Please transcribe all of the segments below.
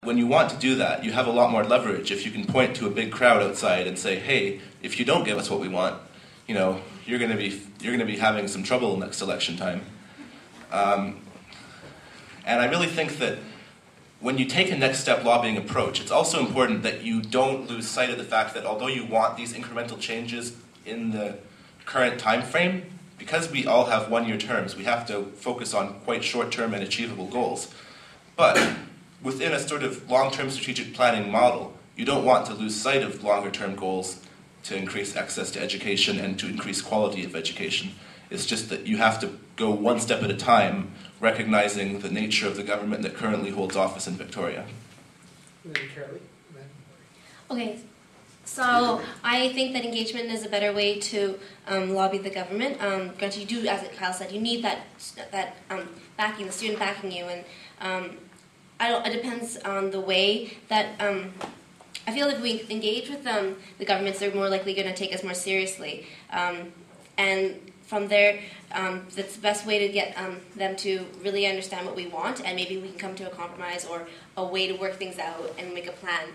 When you want to do that, you have a lot more leverage if you can point to a big crowd outside and say, hey, if you don't give us what we want, you know, you're going to be having some trouble next election time. And I really think that when you take a next step lobbying approach, it's also important that you don't lose sight of the fact that although you want these incremental changes in the current time frame, because we all have one-year terms, we have to focus on quite short-term and achievable goals. But within a sort of long-term strategic planning model, you don't want to lose sight of longer-term goals to increase access to education and to increase quality of education. It's just that you have to go one step at a time, recognizing the nature of the government that currently holds office in Victoria. And then Carolee. Okay, so I think that engagement is a better way to lobby the government. Granted, you do, as Kyle said, you need that backing, the student backing you, and it depends on the way that. I feel if we engage with the governments, they're more likely going to take us more seriously, and from there, that's the best way to get them to really understand what we want, and maybe we can come to a compromise or a way to work things out and make a plan.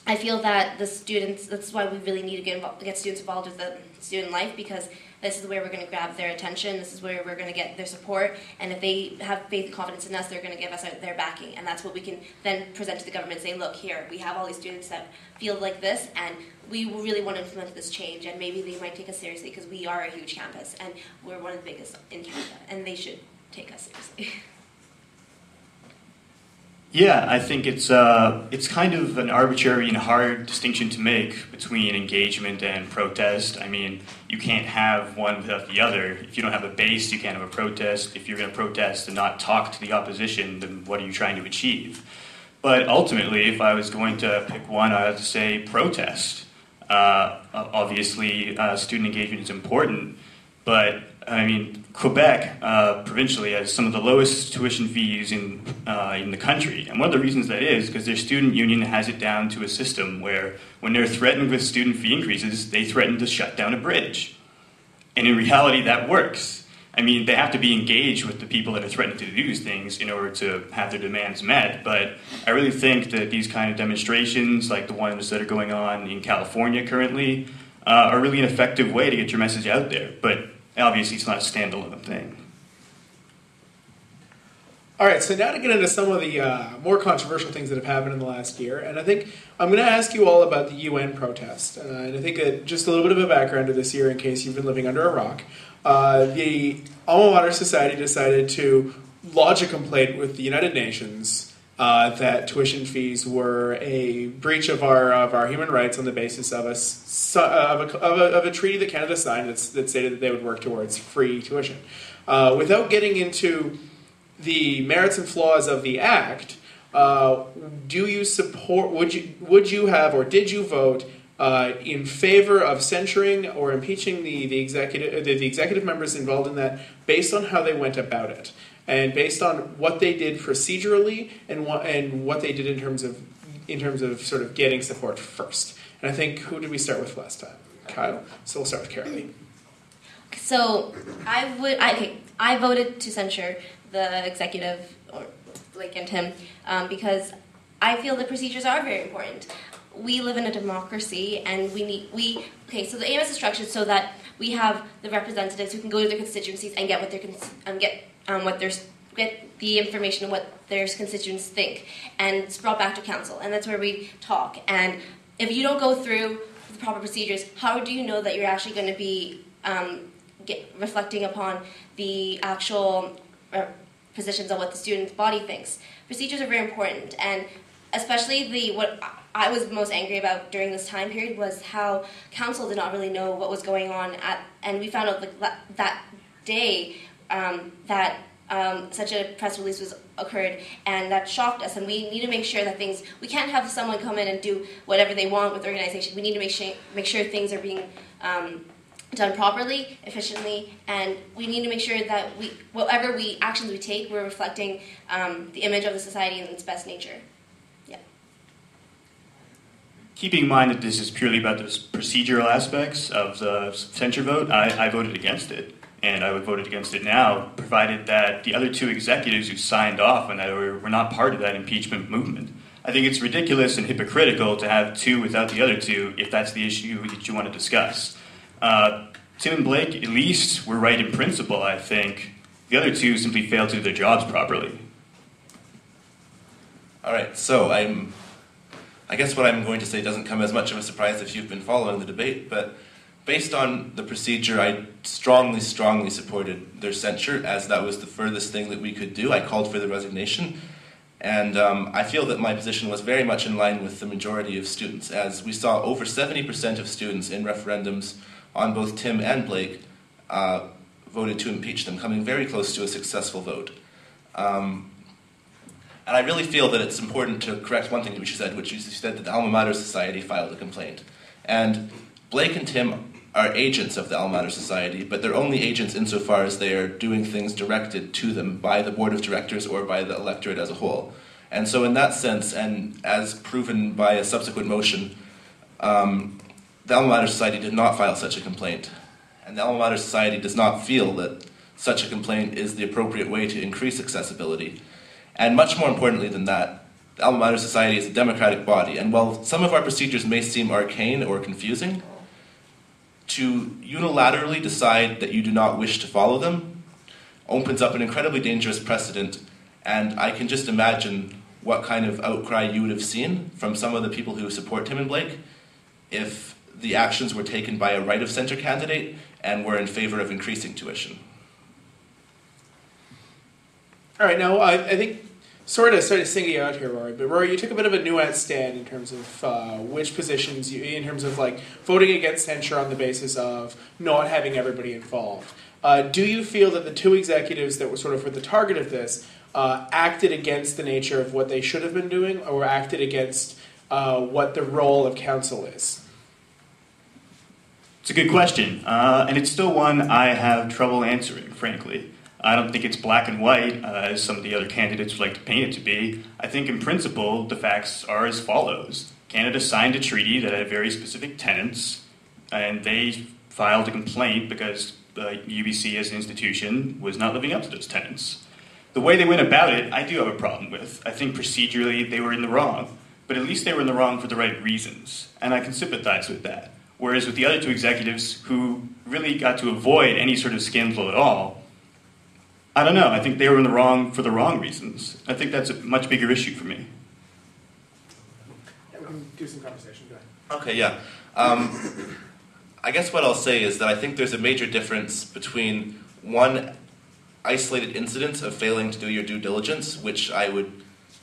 I feel that the students, that's why we really need to get students involved with the student life, because this is where we're going to grab their attention, this is where we're going to get their support, and if they have faith and confidence in us, they're going to give us their backing, and that's what we can then present to the government and say, look, here, we have all these students that feel like this, and we really want to implement this change, and maybe they might take us seriously because we are a huge campus, and we're one of the biggest in Canada, and they should take us seriously. Yeah, I think it's kind of an arbitrary and hard distinction to make between engagement and protest. I mean, you can't have one without the other. If you don't have a base, you can't have a protest. If you're going to protest and not talk to the opposition, then what are you trying to achieve? But ultimately, if I was going to pick one, I would say protest. Obviously, student engagement is important, but I mean, Quebec provincially has some of the lowest tuition fees in the country. And one of the reasons that is because their student union has it down to a system where when they're threatened with student fee increases, they threaten to shut down a bridge. And in reality, that works. I mean, they have to be engaged with the people that are threatening to do these things in order to have their demands met. But I really think that these kind of demonstrations, like the ones that are going on in California currently, are really an effective way to get your message out there. But obviously, it's not a standalone thing. All right, so now to get into some of the more controversial things that have happened in the last year, and I think I'm going to ask you all about the UN protest. And I think just a little bit of a background to this year in case you've been living under a rock. The Alma Mater Society decided to lodge a complaint with the United Nations that tuition fees were a breach of our human rights on the basis of a treaty that Canada signed that stated that they would work towards free tuition. Without getting into the merits and flaws of the act, do you support? Would you have or did you vote in favor of censuring or impeaching the executive members involved in that based on how they went about it? And based on what they did procedurally and what they did in terms of sort of getting support first. And I think, who did we start with last time? Kyle. So we'll start with Carolee. So I voted to censure the executive, or Blake and Tim, because I feel the procedures are very important. We live in a democracy, and so the AMS is structured so that we have the representatives who can go to their constituencies and get the information of what their constituents think, and it's brought back to council, and that's where we talk. And if you don't go through the proper procedures, how do you know that you're actually going to be reflecting upon the actual positions of what the student's body thinks? Procedures are very important, and especially what I was most angry about during this time period was how council did not really know what was going on and we found out that day that such a press release occurred, and that shocked us, and we need to make sure that we can't have someone come in and do whatever they want with the organization. We need to make sure things are being done properly, efficiently, and we need to make sure that whatever actions we take, we're reflecting the image of the society in its best nature. Yeah. Keeping in mind that this is purely about the procedural aspects of the censure vote, I voted against it. and I would vote against it now, provided that the other 2 executives who signed off on that were not part of that impeachment movement. I think it's ridiculous and hypocritical to have 2 without the other 2 if that's the issue that you want to discuss. Tim and Blake, at least, were right in principle, I think. The other 2 simply failed to do their jobs properly. All right, so I guess what I'm going to say doesn't come as much of a surprise if you've been following the debate, but based on the procedure, I strongly supported their censure, as that was the furthest thing that we could do. I called for the resignation, and I feel that my position was very much in line with the majority of students, as we saw over 70% of students in referendums on both Tim and Blake voted to impeach them, coming very close to a successful vote. And I really feel that it's important to correct one thing which you said that the Alma Mater Society filed a complaint. And Blake and Tim are agents of the Alma Mater Society, but they're only agents insofar as they are doing things directed to them by the board of directors or by the electorate as a whole. And so in that sense, and as proven by a subsequent motion, the Alma Mater Society did not file such a complaint. And the Alma Mater Society does not feel that such a complaint is the appropriate way to increase accessibility. And much more importantly than that, the Alma Mater Society is a democratic body, and while some of our procedures may seem arcane or confusing, to unilaterally decide that you do not wish to follow them opens up an incredibly dangerous precedent, and I can just imagine what kind of outcry you would have seen from some of the people who support Tim and Blake if the actions were taken by a right-of-center candidate and were in favor of increasing tuition. All right, now I think sort of single you out here, Rory, but Rory, you took a bit of a nuanced stand in terms of which positions, in terms of like voting against censure on the basis of not having everybody involved. Do you feel that the 2 executives that were sort of the target of this acted against the nature of what they should have been doing, or acted against what the role of council is? It's a good question, and it's still one I have trouble answering, frankly. I don't think it's black and white, as some of the other candidates would like to paint it to be. I think in principle, the facts are as follows. Canada signed a treaty that had very specific tenets, and they filed a complaint because the UBC as an institution was not living up to those tenets. The way they went about it, I do have a problem with. I think procedurally they were in the wrong, but at least they were in the wrong for the right reasons, and I can sympathize with that. Whereas with the other 2 executives who really got to avoid any sort of scandal at all, I don't know. I think they were in the wrong for the wrong reasons. I think that's a much bigger issue for me. Yeah, we can do some conversation. Go ahead. Okay, yeah. I guess what I'll say is that I think there's a major difference between one isolated incident of failing to do your due diligence, which I would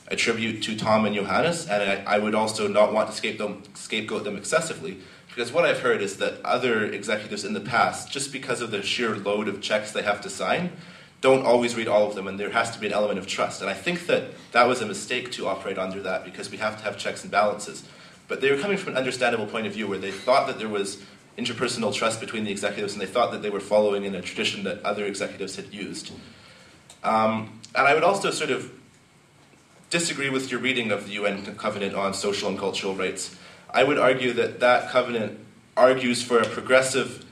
attribute to Tom and Johannes, and I would also not want to scapegoat them excessively, because what I've heard is that other executives in the past, just because of the sheer load of checks they have to sign, don't always read all of them, and there has to be an element of trust. And I think that that was a mistake to operate under that, because we have to have checks and balances. But they were coming from an understandable point of view where they thought that there was interpersonal trust between the executives, and they thought that they were following in a tradition that other executives had used. And I would also sort of disagree with your reading of the UN Covenant on Social and Cultural Rights. I would argue that that covenant argues for a progressive,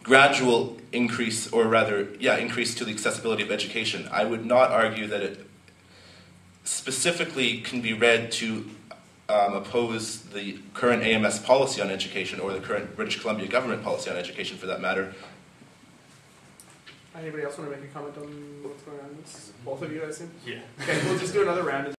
gradual increase, or rather, increase to the accessibility of education. I would not argue that it specifically can be read to oppose the current AMS policy on education, or the current British Columbia government policy on education for that matter. Anybody else want to make a comment on what's going on in this? Both of you, I assume? Yeah. Okay, we'll just do another round.